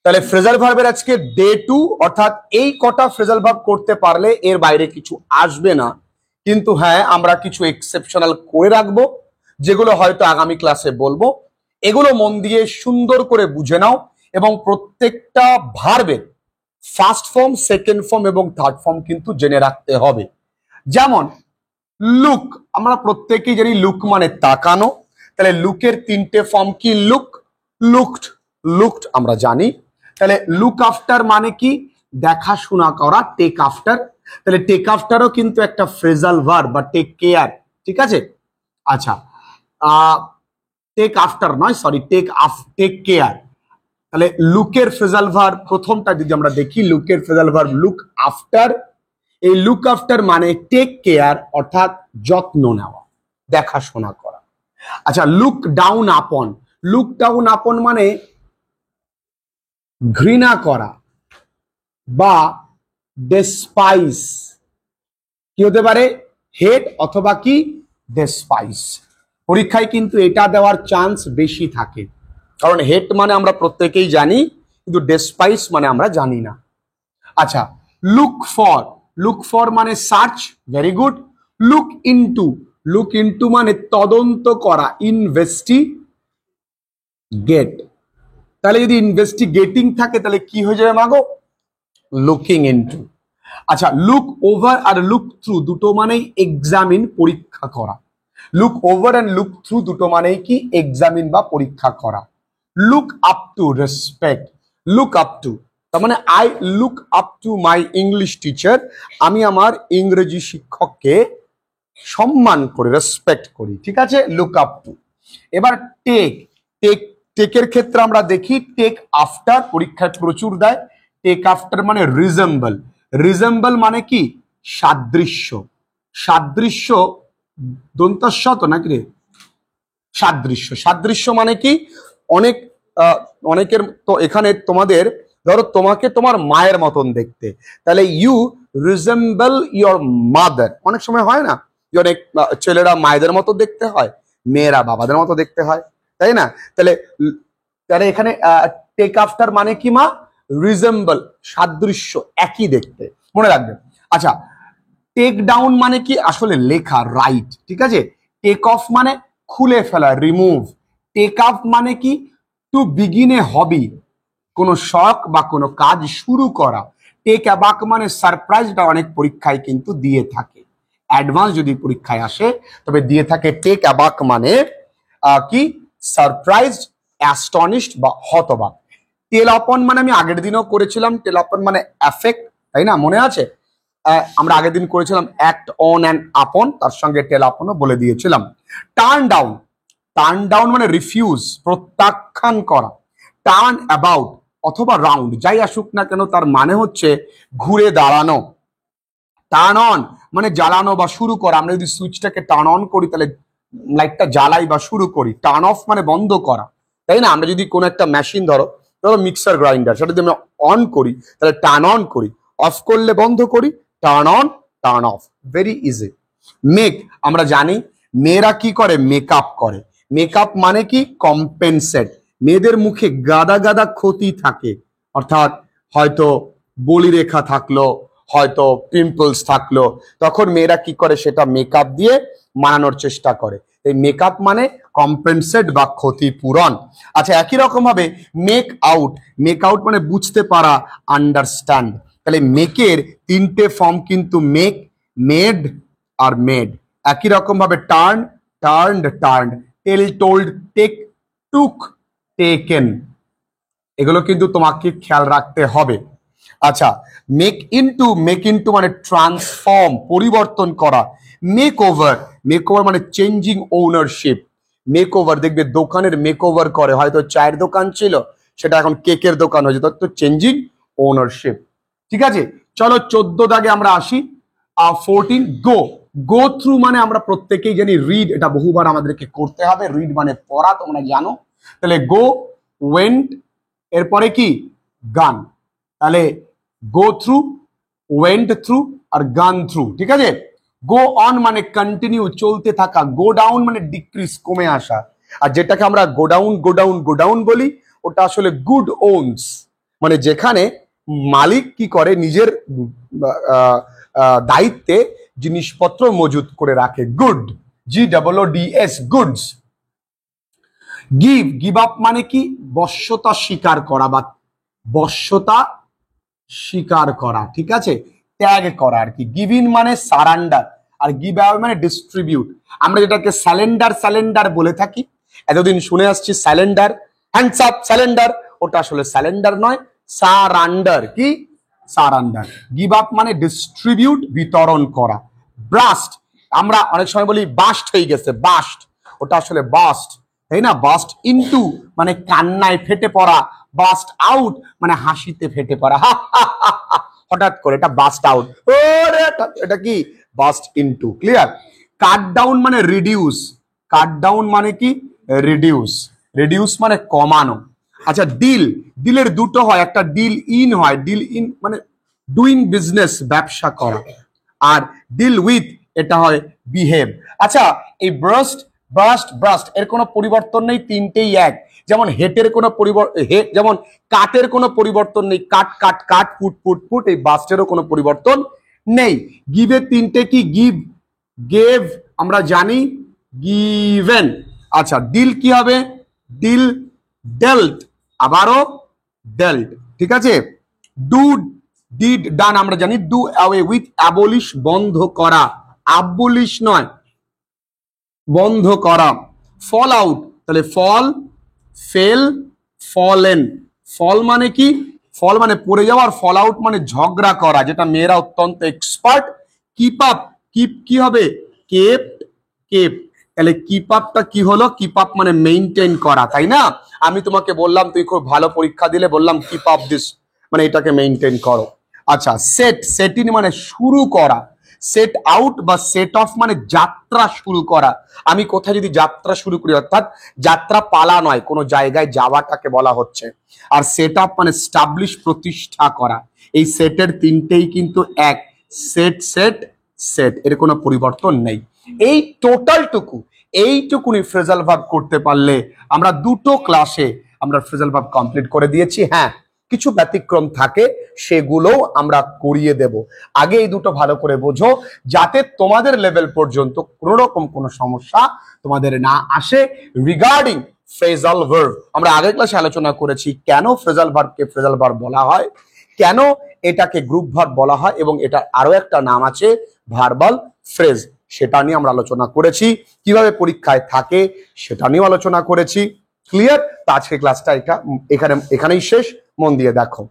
তাহলে ফ্রেজাল ভার্বের আজকে ডে 2, অর্থাৎ এই কটা ফ্রেজাল ভার্ব করতে পারলে এর বাইরে কিছু আসবে না। কিন্তু হ্যাঁ, আমরা কিছু এক্সেপশনাল করে রাখবো, যেগুলো হয়তো আগামী ক্লাসে বলবো। এগুলো মন দিয়ে সুন্দর করে বুঝে নাও, এবং প্রত্যেকটা ভার্বের ফার্স্ট ফর্ম, সেকেন্ড ফর্ম এবং থার্ড ফর্ম কিন্তু জেনে রাখতে হবে। যেমন লুক, আমরা প্রত্যেকেই জানি লুক মানে তাকানো। তাহলে লুকের তিনটে ফর্ম কি? লুক, লুকড, লুকড আমরা জানি। তাহলে লুক আফটার মানে কি? দেখাশোনা করা, টেক আফটার। তাহলে টেক আফটারও কিন্তু একটা ফ্রেজাল ভার্ব বা টেক কেয়ার, ঠিক আছে? আচ্ছা, টেক আফটার নয়, সরি, টেক কেয়ার। তাহলে লুকের ফ্রেজাল ভার্ব প্রথমটা যদি আমরা দেখি, লুকের ফ্রেজাল ভার্ব লুক আফটার। এই লুক আফটার মানে টেক কেয়ার, অর্থাৎ যত্ন নেওয়া, দেখাশোনা করা। আচ্ছা, look down upon, look down upon মানে ঘৃণা করা বা ডেসপাইস। কি হতে পারে? হেট অথবা কি ডেসপাইস। পরীক্ষায় কিন্তু এটা দেওয়ার চান্স বেশি থাকে, কারণ হেট মানে আমরা প্রত্যেকেই জানি, কিন্তু ডেসপাইস মানে আমরা জানি না। আচ্ছা, লুক ফর, লুক ফর মানে search, very good. Look into, look into মানে তদন্ত করা, ইনভেস্টিগেট। তাহলে যদি ইনভেস্টিগেটিং থাকে তাহলে কি হয়ে যাবে মাগো? Looking into. আচ্ছা, লুক ওভার আর লুক থ্রু দুটো মানেই এক্সামিন, পরীক্ষা করা। Look over and look through দুটো মানেই কি? এক্সামিন বা পরীক্ষা করা। Look up to, respect, look up to তার মানে I look up to my English teacher, আমি আমার ইংরেজি শিক্ষককে সম্মান করি, রেসপেক্ট করি, ঠিক আছে? Look up two. এবার টেক, টেকের ক্ষেত্রে আমরা দেখি টেক আফটার, পরীক্ষায় প্রচুর দেয়। টেক আফটার মানে রিজেম্বল, রিজেম্বল মানে কি? সাদৃশ্য, সাদৃশ্য দন্তস্ব তো নাকি রে? সাদৃশ্য, সাদৃশ্য মানে কি? অনেক অনেকের তো এখানে তোমাদের ধরো তোমাকে তোমার মায়ের মতন দেখতে, তাহলে ইউ রিজেম্বল ইয়োর মাদার। অনেক সময় হয় না যে অনেক ছেলেরা মায়েদের মতো দেখতে হয়, মেয়েরা বাবাদের মতো দেখতে হয়, তাই না? তাহলে তাহলে এখানে টেক আফটার মানে কি মা? রিজেম্বল, সাদৃশ্য, একই দেখতে, মনে রাখবেন। আচ্ছা, টেক ডাউন মানে কি? আসলে লেখা, রাইট, ঠিক আছে? টেক অফ মানে খুলে ফেলা, রিমুভ। টেক আপ মানে কি? টু বিগিন এ হবি, কোনো শখ বা কোনো কাজ শুরু করা। টেক অ্যাবাক মানে সারপ্রাইজটা অনেক পরীক্ষায় কিন্তু দিয়ে থাকে, অ্যাডভান্স যদি পরীক্ষায় আসে তবে দিয়ে থাকে। টেক অ্যাবাক মানে কি? সারপ্রাইজ, অ্যাস্টনিশড বা হতবাক। টেল আপন মানে আমি আগের দিনও করেছিলাম, টেল আপন মানে অ্যাফেক্ট, তাই না? মনে আছে? আমরা আগের দিন করেছিলাম অ্যাক্ট অন অ্যান্ড আপন, তার সঙ্গে টেল আপনও বলে দিয়েছিলাম। টার্ন ডাউন, টার্ন ডাউন মানে রিফিউজ, প্রত্যাখ্যান করা। টার্ন অ্যাবাউট অথবা রাউন্ড, যাই আসুক না কেন তার মানে হচ্ছে ঘুরে দাঁড়ানো। টার্ন অন মানে জ্বালানো বা শুরু করা, আমরা যদি সুইচটাকে টার্ন অন করি তাহলে লাইটটা জ্বালাই বা শুরু করি। টার্ন অফ মানে বন্ধ করা, তাই না? আমরা যদি কোনো একটা মেশিন ধরো মিক্সার গ্রাইন্ডার, সেটা যদি আমরা অন করি তাহলে টার্ন অন করি, অফ করলে বন্ধ করি, turn on, turn off, very easy. Make, আমরা জানি মেয়েরা কি করে? মেকআপ করে। মেকআপ মানে কি? কম্পেনসেট। মেয়েদের মুখে গাদা গাদা ক্ষতি থাকে, অর্থাৎ হয়তো বলিরেখা থাকলো, হয়তো পিম্পলস থাকলো, তখন মেয়েরা কি করে? সেটা মেকআপ দিয়ে মানানোর চেষ্টা করে। এই মেকআপ মানে কম্পেনসেট বা ক্ষতিপূরণ। আচ্ছা, একই রকম ভাবে মেক আউট, মেক আউট মানে বুঝতে পারা, আন্ডারস্ট্যান্ড। তাহলে মেকের তিনটে ফর্ম কিন্তু মেক, মেড আর মেড। একই রকম ভাবে টার্ন, টার্নড, টার্নড, টেল, টোল্ড, টেক, টুক, টেকেন, এগুলো কিন্তু তোমাকে খেয়াল রাখতে হবে। আচ্ছা, মেক ইনটু, মেক ইনটু মানে ট্রান্সফর্ম, পরিবর্তন করা। মেক ওভার, মেক ওভার মানে চেঞ্জিং ওনারশিপ। মেক ওভার, দেখবে দোকানের মেক ওভার করে, হয়তো চায়ের দোকান ছিল সেটা এখন কেকের দোকান হয়েছে, তো চেঞ্জিং ওনারশিপ, ঠিক আছে? চলো 14 দাগে আমরা আসি। 14 গো, গো থ্রু মানে আমরা প্রত্যেকেই জানি রিড, এটা বহুবার আমাদেরকে করতে হবে। রিড মানে পড়া, তোমরা জানো। তাহলে গো, ওয়েন্ট, এরপরে কি? গান। তাহলে গো থ্রু, ওয়েন্ট থ্রু আর গান থ্রু, ঠিক আছে? গো অন মানে কন্টিনিউ, চলতে থাকা। গো ডাউন মানে ডিক্রিজ, কমে আসা। আর যেটাকে আমরা গোডাউন, গোডাউন, গোডাউন বলি, ওটা আসলে গুড ওনস, মানে যেখানে মালিক কি করে নিজের দায়িত্বে জিনিসপত্র মজুত করে রাখে। Good, GOODS, goods. Give up মানে কি বশ্যতা স্বীকার করা বা বশ্যতা স্বীকার করা, ঠিক আছে, ত্যাগ করা আর কি। গিভ ইন মানে সারান্ডার, আর গিভ আওয়ে মানে ডিস্ট্রিবিউট। আমরা যেটাকে স্যালেন্ডার বলে থাকি, এতদিন শুনে আসছি স্যালেন্ডার, হ্যান্ডস আপ স্যালেন্ডার, ওটা আসলে স্যালেন্ডার নয়, সারান্ডার। কি সারান্ডার। গিভ আপ মানে ডিস্ট্রিবিউট, বিতরণ করা। ব্রাস্ট, আমরা অনেক সময় বলি বাস্ট হয়ে গেছে, বাস্ট, ওটা আসলে বাস্ট, তাই না? বাস্ট ইনটু মানে কান্নায় ফেটে পড়া, বাস্ট আউট মানে হাসিতে ফেটে পড়া, হঠাৎ করে, এটা বাস্ট আউট, এটা কি burst into. Clear? Cut down মানে রিডিউস, কাট ডাউন মানে কি রিডিউস, রিডিউস মানে কমানো। আচ্ছা, ডিলের দুটো হয়, একটা ডিল ইন হয়, ডিল ইন মানে ডুইং বিজনেস, ব্যবসা করা, আর ডিল উইথ এটা হয় বিহেভ। আচ্ছা, এই ব্রাস্ট এর কোনো পরিবর্তন নেই, তিনটেই এক। যেমন হেটের কোনো পরিবর্তন, যেমন কাটের কোনো পরিবর্তন নেই, কাট, ফুট, এই বাস্টেরও কোনো পরিবর্তন নেই। গিভের তিনটে কি, গেভ আমরা জানি, গিভেন। আচ্ছা, ডিল কি হবে, ডিল, ডেল্ট, আবারও ডেল্ট, ঠিক আছে। ডু, ডিড, ডান আমরা জানি। ডু অ্যাওয়ে উইথ, অ্যাবলিশ বন্ধ করা, আবলিশ নয়, বন্ধ করা। ফল আউট, তাহলে ফল, ফেল, ফলেন। ফল মানে কি, ফল মানে পড়ে যাওয়া, আর ফল আউট মানে ঝগড়া করা, যেটা মেয়েরা অত্যন্ত এক্সপার্ট। কিপ আপ, কিপ কি হবে, কেপ। তাহলে কিপ আপটা কি হলো, কিপ আপ মানে মেইনটেইন করা, তাই না? আমি তোমাকে বললাম তুই খুব ভালো পরীক্ষা দিলে, বললাম কিপ আপ দিস মানে এটাকে মেইনটেইন করো। আচ্ছা, সেট ইন মানে শুরু করা, সেট আউট বা সেট অফ মানে যাত্রা শুরু করা। আমি কোথায় যদি যাত্রা শুরু করি, অর্থাৎ যাত্রা পালা নয়, কোনো জায়গায় যাওয়াটাকে বলা হচ্ছে। আর সেট আপ মানে স্টাবলিশ, প্রতিষ্ঠা করা। এই সেটের তিনটেই কিন্তু এক, সেট, এর কোনো পরিবর্তন নেই। এই টোটালটুকু, এইটুকুনি ফ্রেজাল ভার্ব করতে পারলে আমরা দুটো ক্লাসে আমরা ফ্রেজাল ভার্ব কমপ্লিট করে দিয়েছি। হ্যাঁ, কিছু ব্যতিক্রম থাকে, সেগুলোও আমরা করিয়ে দেব। আগে এই দুটো ভালো করে বোঝো, যাতে তোমাদের লেভেল পর্যন্ত কোনো রকম কোনো সমস্যা তোমাদের না আসে রিগার্ডিং ফ্রেজাল ভার্ব। আমরা আগের ক্লাসে আলোচনা করেছি কেন ফ্রেজাল ভার্বকে ফ্রেজাল ভার্ব বলা হয়, কেন এটাকে গ্রুপ ভার্ব বলা হয়, এবং এটা আরো একটা নাম আছে ভার্বাল ফ্রেজ, সেটা নিয়ে আমরা আলোচনা করেছি। কিভাবে পরীক্ষায় থাকে সেটা নিয়েও আলোচনা করেছি। ক্লিয়ার? তো আজকে ক্লাসটা এখানেই শেষ, মন দিয়ে দেখো।